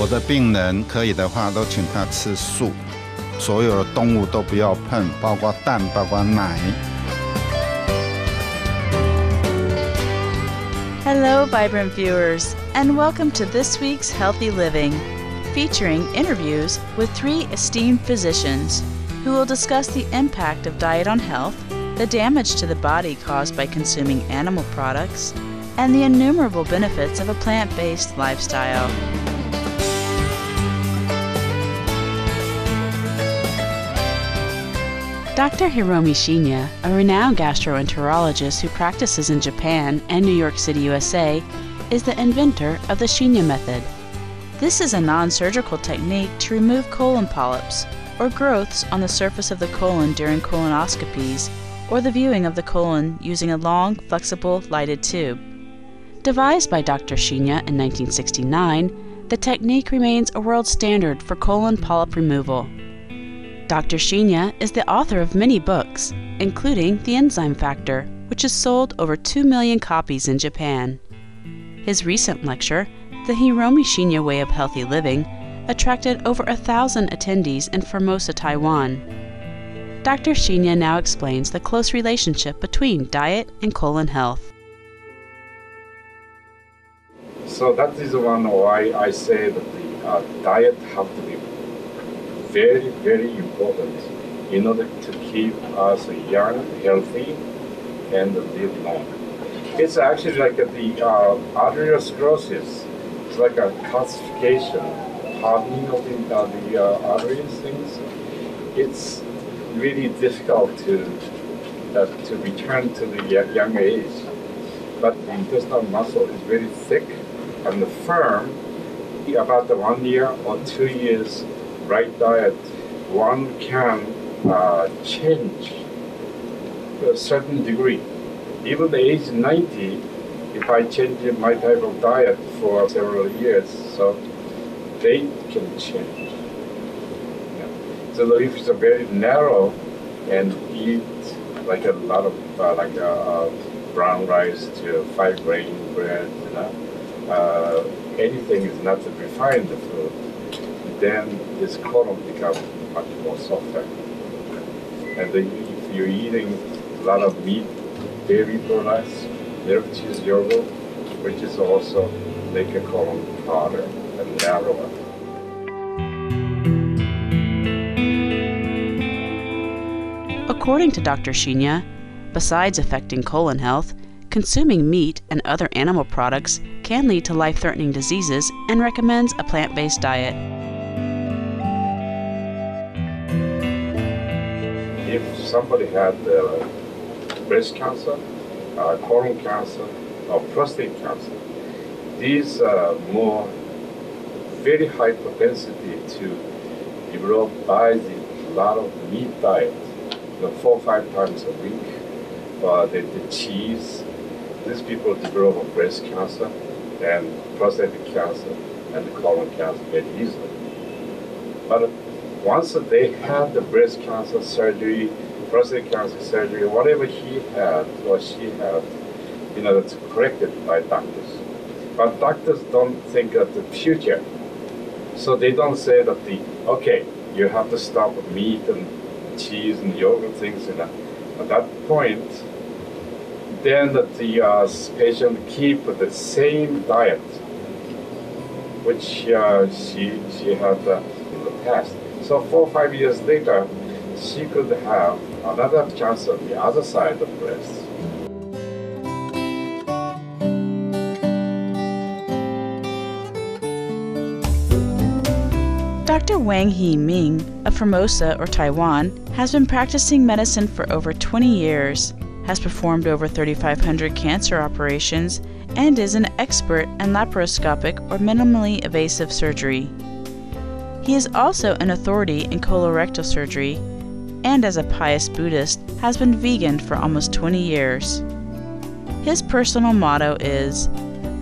我的病人可以的话，都请他吃素，所有的动物都不要碰，包括蛋，包括奶。Hello, vibrant viewers, and welcome to this week's Healthy Living, featuring interviews with 3 esteemed physicians who will discuss the impact of diet on health, the damage to the body caused by consuming animal products, and the innumerable benefits of a plant-based lifestyle. Dr. Hiromi Shinya, a renowned gastroenterologist who practices in Japan and New York City, USA, is the inventor of the Shinya method. This is a non-surgical technique to remove colon polyps, or growths on the surface of the colon during colonoscopies, or the viewing of the colon using a long, flexible, lighted tube. Devised by Dr. Shinya in 1969, the technique remains a world standard for colon polyp removal. Dr. Shinya is the author of many books, including The Enzyme Factor, which has sold over 2 million copies in Japan. His recent lecture, The Hiromi Shinya Way of Healthy Living, attracted over 1,000 attendees in Formosa, Taiwan. Dr. Shinya now explains the close relationship between diet and colon health. So that is one why I say that the diet have to be very, very important in order to keep us young, healthy, and live long. It's actually like the arteriosclerosis. It's like a calcification, hardening of the arteries things. It's really difficult to return to the young age. But the intestinal muscle is very thick and firm. About 1 year or 2 years, right diet, one can change to a certain degree. Even the age 90, if I change my type of diet for several years, so they can change. Yeah. So if it's very narrow and eat like a lot of brown rice to 5 grain bread, anything is not refined food, then this colon becomes much more softer. And if you're eating a lot of meat, dairy products, milk, cheese, yogurt, which is also make a colon harder and narrower. According to Dr. Shinya, besides affecting colon health, consuming meat and other animal products can lead to life-threatening diseases and recommends a plant-based diet. If somebody had breast cancer, colon cancer, or prostate cancer, these are more very high propensity to develop by the lot of meat diet, 4 or 5 times a week, or the cheese. These people develop breast cancer and prostate cancer and colon cancer very easily. But once they had the breast cancer surgery, prostate cancer surgery, whatever he had or she had, that's corrected by doctors. But doctors don't think of the future. So they don't say that okay, you have to stop meat and cheese and yogurt things. At that point, then the patient keep the same diet which she had in the past. So 4 or 5 years later, she could have another cancer on the other side of the breast. Dr. Wang He Ming of Formosa or Taiwan has been practicing medicine for over 20 years, has performed over 3,500 cancer operations, and is an expert in laparoscopic or minimally invasive surgery. He is also an authority in colorectal surgery, and as a pious Buddhist, has been vegan for almost 20 years. His personal motto is,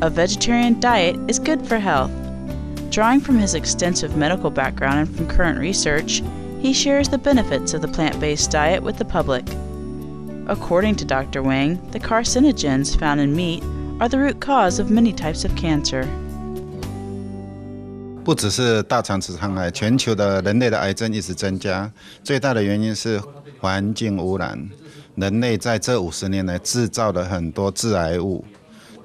"A vegetarian diet is good for health." Drawing from his extensive medical background and from current research, he shares the benefits of the plant-based diet with the public. According to Dr. Wang, the carcinogens found in meat are the root cause of many types of cancer. 不只是大肠直肠癌，全球的人类的癌症一直增加，最大的原因是环境污染。人类在这50年来制造了很多致癌物，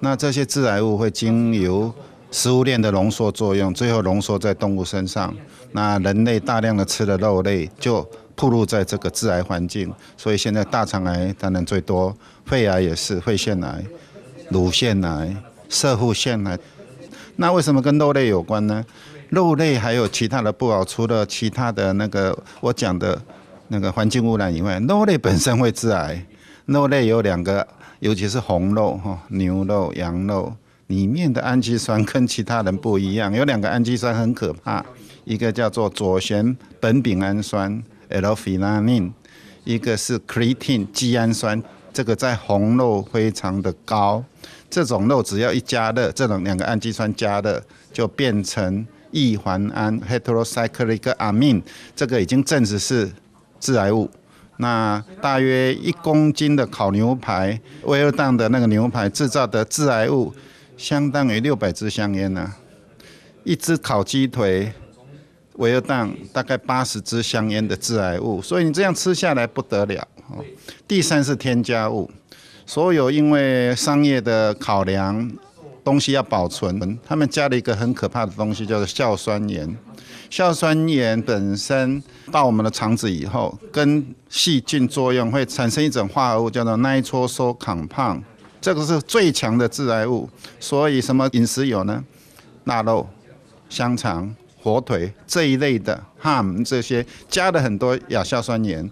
那这些致癌物会经由食物链的浓缩作用，最后浓缩在动物身上。那人类大量的吃的肉类就暴露在这个致癌环境，所以现在大肠癌当然最多，肺癌也是，肺腺癌、乳腺癌、攝護腺癌。那为什么跟肉类有关呢？肉类还有其他的不好，除了其他的那个我讲的那个环境污染以外，肉类本身会致癌。肉类有2个，尤其是红肉、牛肉、羊肉，里面的氨基酸跟其他人不一样，有2个氨基酸很可怕，一个叫做左旋苯丙氨酸 L-phenylalanine， 一个是 creatine 肌氨酸，这个在红肉非常的高。这种肉只要一加热，这种2个氨基酸加热就变成异环胺 heterocyclic amine， 这个已经证实是致癌物。那大约1公斤的烤牛排，威尔当的那个牛排制造的致癌物，相当于600支香烟啊。1只烤鸡腿，威尔当大概80支香烟的致癌物，所以你这样吃下来不得了。第3是添加物，所有因为商业的考量，东西要保存，他们加了一个很可怕的东西，叫做硝酸盐。硝酸盐本身到我们的肠子以后，跟细菌作用会产生一种化合物，叫做 nitroso compound， 这个是最强的致癌物。所以什么饮食有呢？腊肉、香肠、火腿这一类的 ham 这些加了很多亚硝酸盐。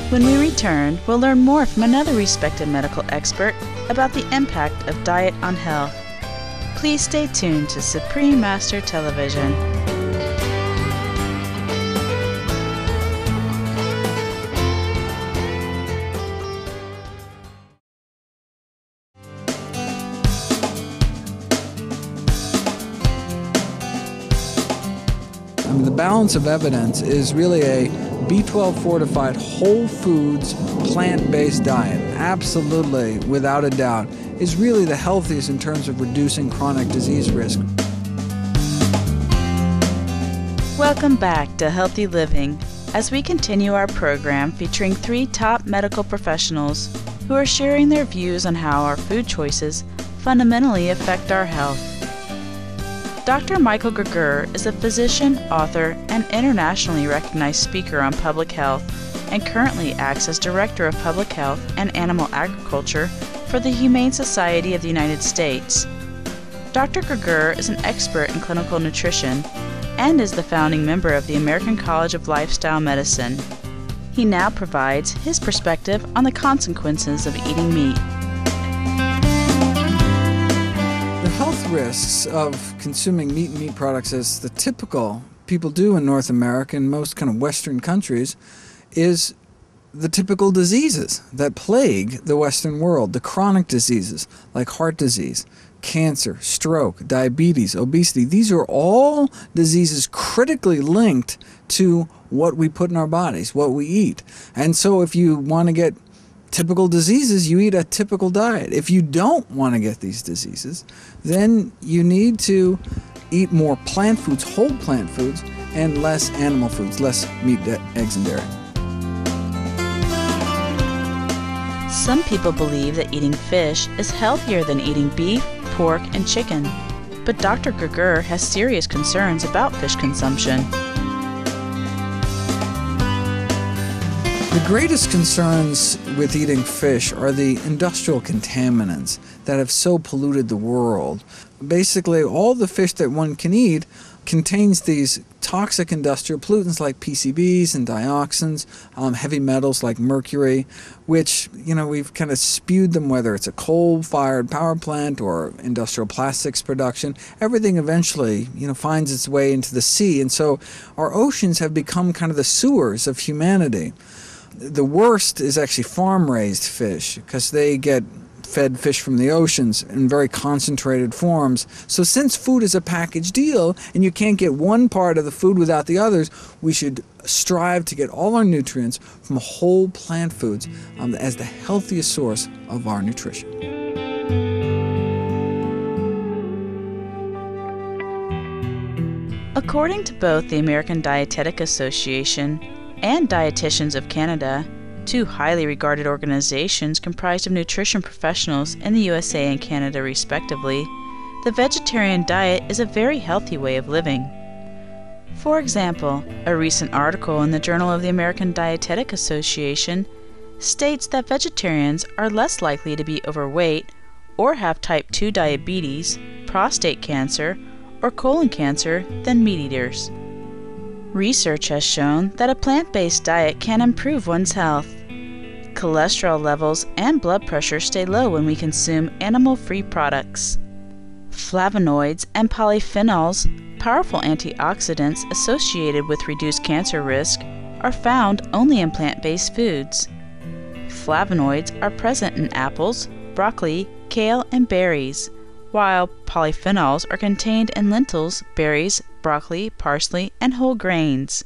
When we return, we'll learn more from another respected medical expert about the impact of diet on health. Please stay tuned to Supreme Master Television. The balance of evidence is really a B12 fortified whole foods plant-based diet, absolutely, without a doubt, is really the healthiest in terms of reducing chronic disease risk. Welcome back to Healthy Living as we continue our program featuring 3 top medical professionals who are sharing their views on how our food choices fundamentally affect our health. Dr. Michael Greger is a physician, author, and internationally recognized speaker on public health and currently acts as Director of Public Health and Animal Agriculture for the Humane Society of the United States. Dr. Greger is an expert in clinical nutrition and is the founding member of the American College of Lifestyle Medicine. He now provides his perspective on the consequences of eating meat. The health risks of consuming meat and meat products, as the typical people do in North America and most kind of Western countries, is the typical diseases that plague the Western world, the chronic diseases like heart disease, cancer, stroke, diabetes, obesity. These are all diseases critically linked to what we put in our bodies, what we eat. And so if you want to get typical diseases, you eat a typical diet. If you don't want to get these diseases, then you need to eat more plant foods, whole plant foods, and less animal foods, less meat, eggs, and dairy. Some people believe that eating fish is healthier than eating beef, pork, and chicken. But Dr. Greger has serious concerns about fish consumption. The greatest concerns with eating fish are the industrial contaminants that have so polluted the world. Basically, all the fish that one can eat contains these toxic industrial pollutants like PCBs and dioxins, heavy metals like mercury, which, we've kind of spewed them, whether it's a coal-fired power plant or industrial plastics production. Everything eventually, finds its way into the sea, and so our oceans have become kind of the sewers of humanity. The worst is actually farm-raised fish, because they get fed fish from the oceans in very concentrated forms. So since food is a package deal and you can't get one part of the food without the others, we should strive to get all our nutrients from whole plant foods as the healthiest source of our nutrition. According to both the American Dietetic Association and Dietitians of Canada, two highly regarded organizations comprised of nutrition professionals in the USA and Canada respectively, the vegetarian diet is a very healthy way of living. For example, a recent article in the Journal of the American Dietetic Association states that vegetarians are less likely to be overweight or have type 2 diabetes, prostate cancer, or colon cancer than meat eaters. Research has shown that a plant-based diet can improve one's health. Cholesterol levels and blood pressure stay low when we consume animal-free products. Flavonoids and polyphenols, powerful antioxidants associated with reduced cancer risk, are found only in plant-based foods. Flavonoids are present in apples, broccoli, kale, and berries, while polyphenols are contained in lentils, berries, broccoli, parsley, and whole grains.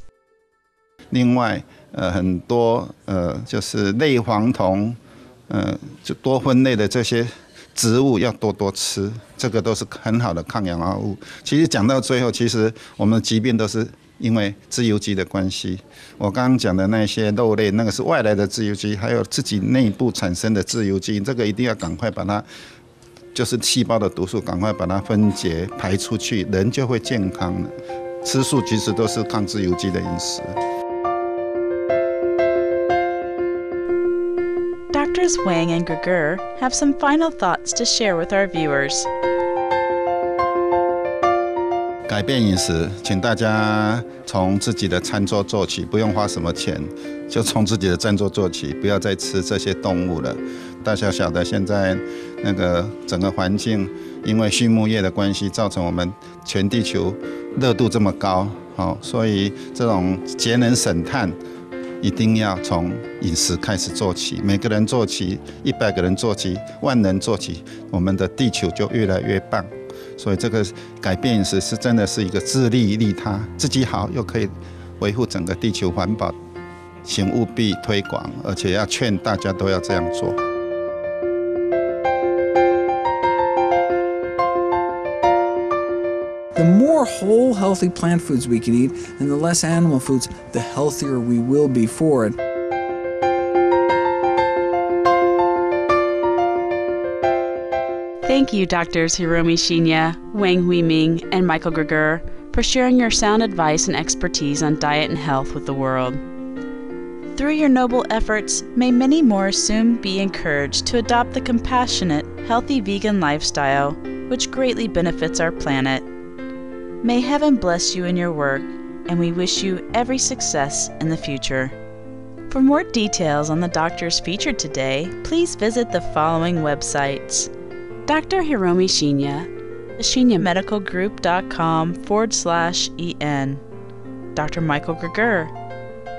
另外，很多就是类黄酮，就多酚类的这些植物要多多吃，这个都是很好的抗氧化物。其实讲到最后，其实我们的疾病都是因为自由基的关系。我刚刚讲的那些肉类，那个是外来的自由基，还有自己内部产生的自由基，这个一定要赶快把它。就是细胞的毒素，赶快把它分解排出去，人就会健康了。吃素其实都是抗自由基的饮食。Doctors Wang and Greger have some final thoughts to share with our viewers. 改变饮食，请大家从自己的餐桌做起，不用花什么钱，就从自己的餐桌做起，不要再吃这些动物了。大小小的现在那个整个环境，因为畜牧业的关系，造成我们全地球热度这么高，所以这种节能省碳一定要从饮食开始做起，每个人做起，100个人做起，10000人做起，我们的地球就越来越棒。所以这个改变饮食是真的是一个自利利他，自己好又可以维护整个地球环保，请务必推广，而且要劝大家都要这样做。The more whole, healthy plant foods we can eat, and the less animal foods, the healthier we will be for it. Thank you, Doctors Hiromi Shinya, Wang Huiming, and Michael Greger, for sharing your sound advice and expertise on diet and health with the world. Through your noble efforts, may many more soon be encouraged to adopt the compassionate, healthy vegan lifestyle, which greatly benefits our planet. May heaven bless you in your work, and we wish you every success in the future. For more details on the doctors featured today, please visit the following websites: Dr. Hiromi Shinya, shinyamedicalgroup.com/en, Dr. Michael Greger,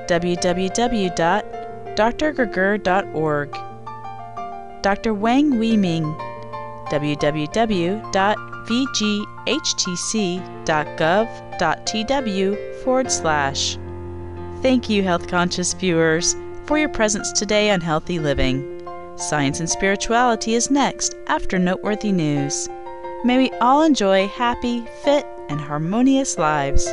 www.drgreger.org, Dr. Wang Huiming, www.vghtc.gov.tw/. Thank you, health conscious viewers, for your presence today on Healthy Living. Science and Spirituality is next after Noteworthy News. May we all enjoy happy, fit, and harmonious lives.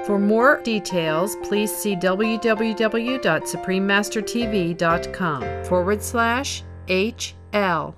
For more details, please see www.suprememastertv.com/HL.